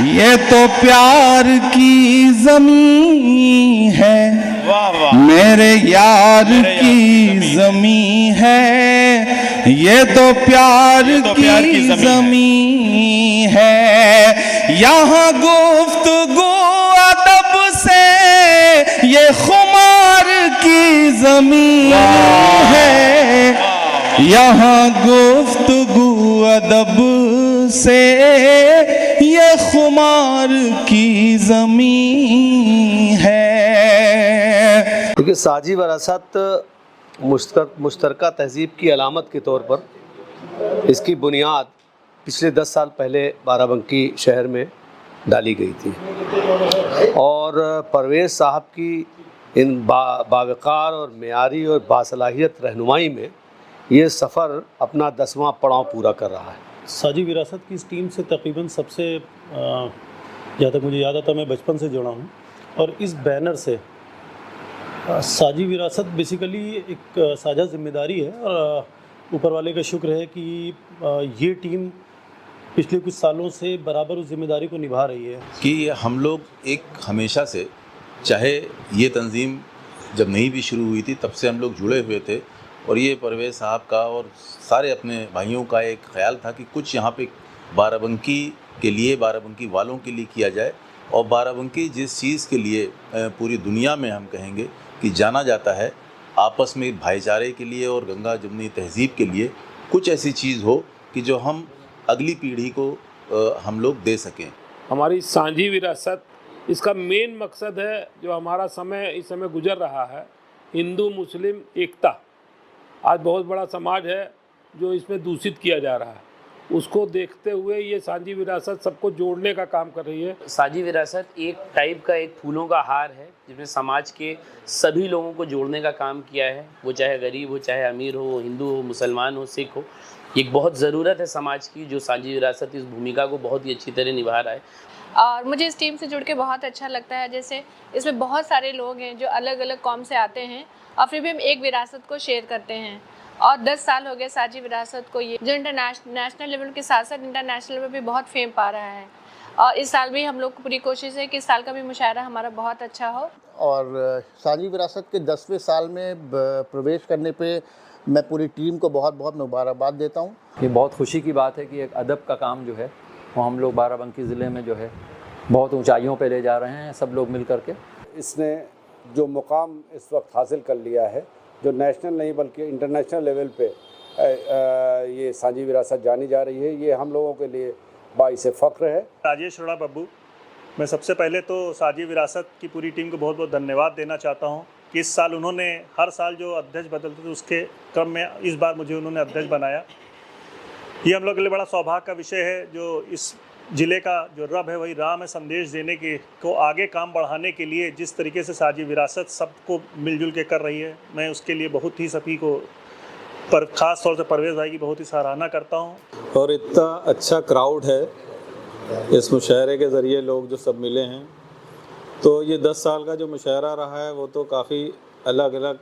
ये तो प्यार की ज़मीं है, वाह वाह, मेरे यार की ज़मीं है। ये तो प्यार की ज़मीं है। यहाँ गुफ्तगू अदब से ये खुमार की ज़मीं है। यहाँ गुफ्तगू अदब से ये खुमार की ज़मीं है। क्योंकि साजी वरासत मुश्तरका तहज़ीब की अलामत के तौर पर इसकी बुनियाद पिछले 10 साल पहले बाराबंकी शहर में डाली गई थी और परवेज़ साहब की इन बावकार और मेयारी और बासलाहियत रहनुमाई में ये सफ़र अपना 10वां पड़ाव पूरा कर रहा है। साजी विरासत की इस टीम से तकरीबन सबसे जहाँ तक मुझे याद आता मैं बचपन से जुड़ा हूँ और इस बैनर से साजी विरासत बेसिकली एक साझा जिम्मेदारी है और ऊपर वाले का शुक्र है कि ये टीम पिछले कुछ सालों से बराबर उस जिम्मेदारी को निभा रही है कि हम लोग एक हमेशा से, चाहे ये तंजीम जब नहीं भी शुरू हुई थी तब से हम लोग जुड़े हुए थे और ये परवेज़ साहब का और सारे अपने भाइयों का एक ख्याल था कि कुछ यहाँ पे बाराबंकी के लिए, बाराबंकी वालों के लिए किया जाए। और बाराबंकी जिस चीज़ के लिए पूरी दुनिया में हम कहेंगे कि जाना जाता है, आपस में भाईचारे के लिए और गंगा जमुनी तहज़ीब के लिए, कुछ ऐसी चीज़ हो कि जो हम अगली पीढ़ी को हम लोग दे सकें। हमारी साझी विरासत, इसका मेन मकसद है जो हमारा इस समय गुजर रहा है, हिंदू मुस्लिम एकता। आज बहुत बड़ा समाज है जो इसमें दूषित किया जा रहा है, उसको देखते हुए ये साझी विरासत सबको जोड़ने का काम कर रही है। साझी विरासत एक टाइप का एक फूलों का हार है जिसमें समाज के सभी लोगों को जोड़ने का काम किया है, वो चाहे गरीब हो, चाहे अमीर हो, हिंदू हो, मुसलमान हो, सिख हो। एक बहुत ज़रूरत है समाज की, जो साझी विरासत इस भूमिका को बहुत ही अच्छी तरह निभा रहा है। और मुझे इस टीम से जुड़ के बहुत अच्छा लगता है। जैसे इसमें बहुत सारे लोग हैं जो अलग अलग कौम से आते हैं और फिर भी हम एक विरासत को शेयर करते हैं। और 10 साल हो गए साझी विरासत को, ये जो नेशनल लेवल के साथ साथ इंटरनेशनल लेवल पे भी बहुत फेम पा रहा है। और इस साल भी हम लोग को पूरी कोशिश है कि इस साल का भी मुशायरा हमारा बहुत अच्छा हो। और साझी विरासत के 10वें साल में प्रवेश करने पे मैं पूरी टीम को बहुत बहुत मुबारकबाद देता हूँ। ये बहुत खुशी की बात है कि एक अदब का काम जो है वो हम लोग बाराबंकी ज़िले में जो है बहुत ऊंचाइयों पे ले जा रहे हैं, सब लोग मिल करके। इसने जो मुकाम इस वक्त हासिल कर लिया है, जो नेशनल नहीं बल्कि इंटरनेशनल लेवल पे ये साझी विरासत जानी जा रही है, ये हम लोगों के लिए बाइस फ़ख्र है। राजेश रोड़ा बब्बू, मैं सबसे पहले तो साझी विरासत की पूरी टीम को बहुत बहुत धन्यवाद देना चाहता हूँ कि इस साल उन्होंने हर साल जो अध्यक्ष बदलते थे उसके क्रम में इस बार मुझे उन्होंने अध्यक्ष बनाया। ये हम लोग के लिए बड़ा सौभाग्य का विषय है। जो इस ज़िले का जो रब है वही राम है, संदेश देने के को आगे काम बढ़ाने के लिए जिस तरीके से साझी विरासत सबको मिलजुल के कर रही है, मैं उसके लिए बहुत ही सभी को पर ख़ास तौर से परवेज़ भाई की बहुत ही सराहना करता हूँ। और इतना अच्छा क्राउड है, इस मुशायरे के ज़रिए लोग जो सब मिले हैं, तो ये 10 साल का जो मुशायरा रहा है वो तो काफ़ी अलग अलग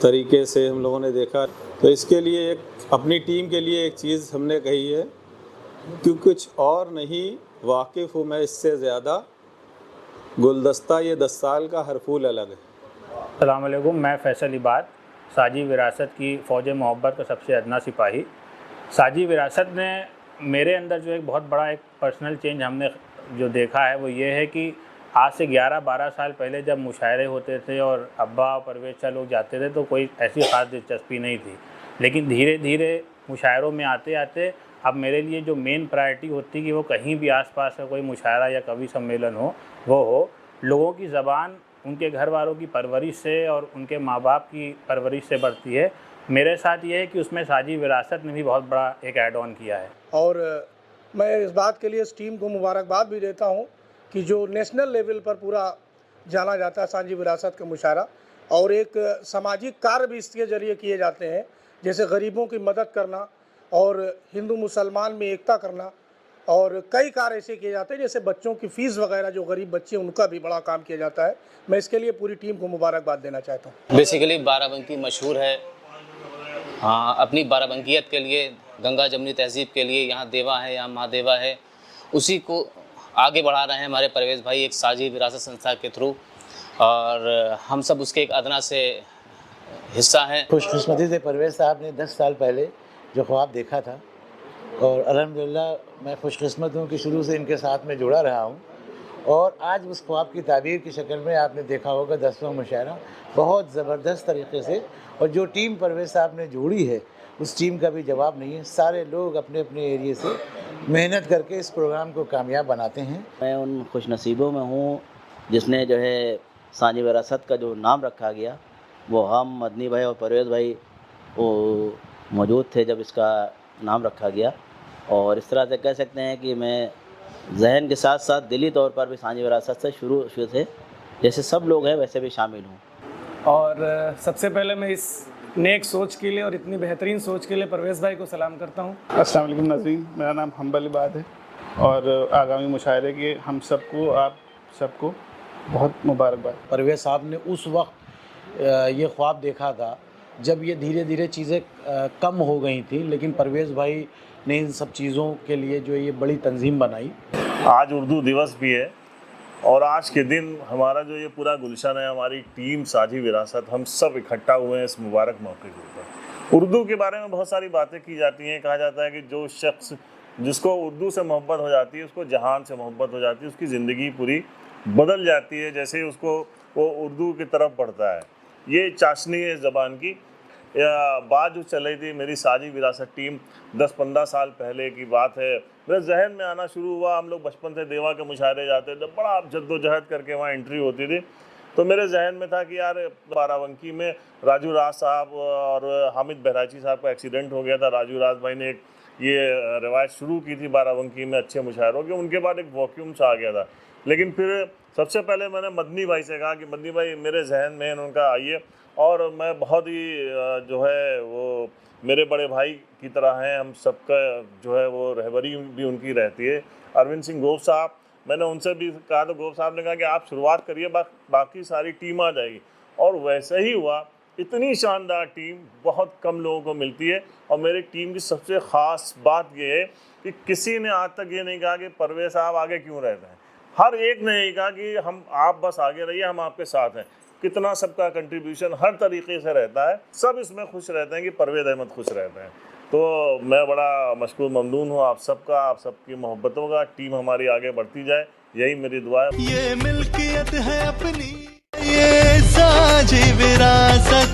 तरीके से हम लोगों ने देखा। तो इसके लिए एक अपनी टीम के लिए एक चीज़ हमने कही है कि कुछ और नहीं, वाकिफ़ हूँ मैं इससे ज़्यादा, गुलदस्ता ये 10 साल का हर फूल अलग है। अस्सलाम वालेकुम, मैं फैसल इबाद, साजी विरासत की फ़ौज मोहब्बत का सबसे अदना सिपाही। साजी विरासत ने मेरे अंदर जो एक बहुत बड़ा एक पर्सनल चेंज हमने जो देखा है वो ये है कि आज से 11-12 साल पहले जब मुशायरे होते थे और अब्बा परवेज़ शाह लोग जाते थे तो कोई ऐसी ख़ास दिलचस्पी नहीं थी, लेकिन धीरे धीरे मुशायरों में आते आते अब मेरे लिए जो मेन प्रायोरिटी होती कि वो कहीं भी आसपास का कोई मुशायरा या कवि सम्मेलन हो, वो हो लोगों की ज़बान उनके घर वालों की परवरिश से और उनके माँ बाप की परवरिश से बढ़ती है। मेरे साथ ये है कि उसमें साजी विरासत ने भी बहुत बड़ा एक ऐड ऑन किया है। और मैं इस बात के लिए इस टीम को मुबारकबाद भी देता हूँ कि जो नेशनल लेवल पर पूरा जाना जाता है साजी विरासत का मुशायरा, और एक सामाजिक कार्य भी इसके ज़रिए किए जाते हैं, जैसे गरीबों की मदद करना और हिंदू मुसलमान में एकता करना, और कई कार्य ऐसे किए जाते हैं जैसे बच्चों की फ़ीस वगैरह, जो गरीब बच्चे उनका भी बड़ा काम किया जाता है। मैं इसके लिए पूरी टीम को मुबारकबाद देना चाहता हूँ। बेसिकली बाराबंकी मशहूर है हाँ अपनी बाराबंकियत के लिए, गंगा जमुनी तहज़ीब के लिए। यहाँ देवा है, यहाँ महादेवा है, उसी को आगे बढ़ा रहे हैं हमारे परवेज़ भाई एक साझी विरासत संस्था के थ्रू, और हम सब उसके एक अदना से हिस्सा हैं। खुशकिस्मती से परवेज़ साहब ने 10 साल पहले जो ख्वाब देखा था, और अल्हम्दुलिल्लाह मैं खुशकिस्मत हूँ कि शुरू से इनके साथ में जुड़ा रहा हूँ, और आज उस ख्वाब की ताबीर की शक्ल में आपने देखा होगा 10वां मुशायरा बहुत ज़बरदस्त तरीके से, और जो टीम परवेज़ साहब ने जोड़ी है उस टीम का भी जवाब नहीं है। सारे लोग अपने अपने एरिए से मेहनत करके इस प्रोग्राम को कामयाब बनाते हैं। मैं उन खुशनसीबों में हूँ जिसने जो है साझी विरासत का जो नाम रखा गया, वो हम मदनी भाई और परवेज़ भाई वो मौजूद थे जब इसका नाम रखा गया, और इस तरह से कह सकते हैं कि मैं जहन के साथ साथ दिली तौर पर भी साझी विरासत से शुरू से जैसे सब लोग हैं वैसे भी शामिल हूँ। और सबसे पहले मैं इस नेक सोच के लिए और इतनी बेहतरीन सोच के लिए परवेज़ भाई को सलाम करता हूँ। अस्सलाम वालेकुम नाज़रीन, मेरा नाम हम्बल इबाद है, और आगामी मुशायरे के हम सबको आप सबको बहुत मुबारकबाद। परवेज़ साहब ने उस वक्त ये ख्वाब देखा था जब ये धीरे धीरे चीज़ें कम हो गई थी, लेकिन परवेज़ भाई ने इन सब चीज़ों के लिए जो ये बड़ी तंजीम बनाई। आज उर्दू दिवस भी है, और आज के दिन हमारा जो ये पूरा गुलशन है, हमारी टीम साझी विरासत, हम सब इकट्ठा हुए हैं इस मुबारक मौके के ऊपर। उर्दू के बारे में बहुत सारी बातें की जाती हैं। कहा जाता है कि जो शख्स जिसको उर्दू से मोहब्बत हो जाती है उसको जहान से मोहब्बत हो जाती है, उसकी ज़िंदगी पूरी बदल जाती है जैसे ही उसको वो उर्दू की तरफ बढ़ता है। ये चाशनी है ज़बान की। बात जो चल रही थी, मेरी साझी विरासत टीम 10-15 साल पहले की बात है, मेरे जहन में आना शुरू हुआ। हम लोग बचपन से देवा के मुशायरे जाते थे, बड़ा जद्दोजहद करके वहाँ एंट्री होती थी, तो मेरे जहन में था कि यार बाराबंकी में राजू राज साहब और हामिद बहराची साहब का एक्सीडेंट हो गया था। राजू राज भाई ने एक ये रवायत शुरू की थी बाराबंकी में अच्छे मुशायरों की, उनके बाद एक वैक्यूम सा आ गया था। लेकिन फिर सबसे पहले मैंने मदनी भाई से कहा कि मदनी भाई मेरे जहन में उनका आइए, और मैं बहुत ही जो है वो मेरे बड़े भाई की तरह हैं, हम सबका जो है वो रहबरी भी उनकी रहती है। अरविंद सिंह गोप साहब, मैंने उनसे भी कहा तो गोप साहब ने कहा कि आप शुरुआत करिए, बाकी सारी टीम आ जाएगी, और वैसे ही हुआ। इतनी शानदार टीम बहुत कम लोगों को मिलती है, और मेरी टीम की सबसे ख़ास बात ये है कि किसी ने आज तक ये नहीं कहा कि परवेज़ साहब आगे क्यों रहते हैं। हर एक ने यही कहा कि हम आप बस आगे रहिए, हम आपके साथ हैं। कितना सबका कंट्रीब्यूशन हर तरीके से रहता है, सब इसमें खुश रहते हैं कि परवेज़ अहमद खुश रहते हैं। तो मैं बड़ा मशकूर ममनून हूँ आप सबका, आप सबकी मोहब्बतों का। टीम हमारी आगे बढ़ती जाए, यही मेरी दुआ है। ये मिल्कियत है अपनी, ये साझी विरासत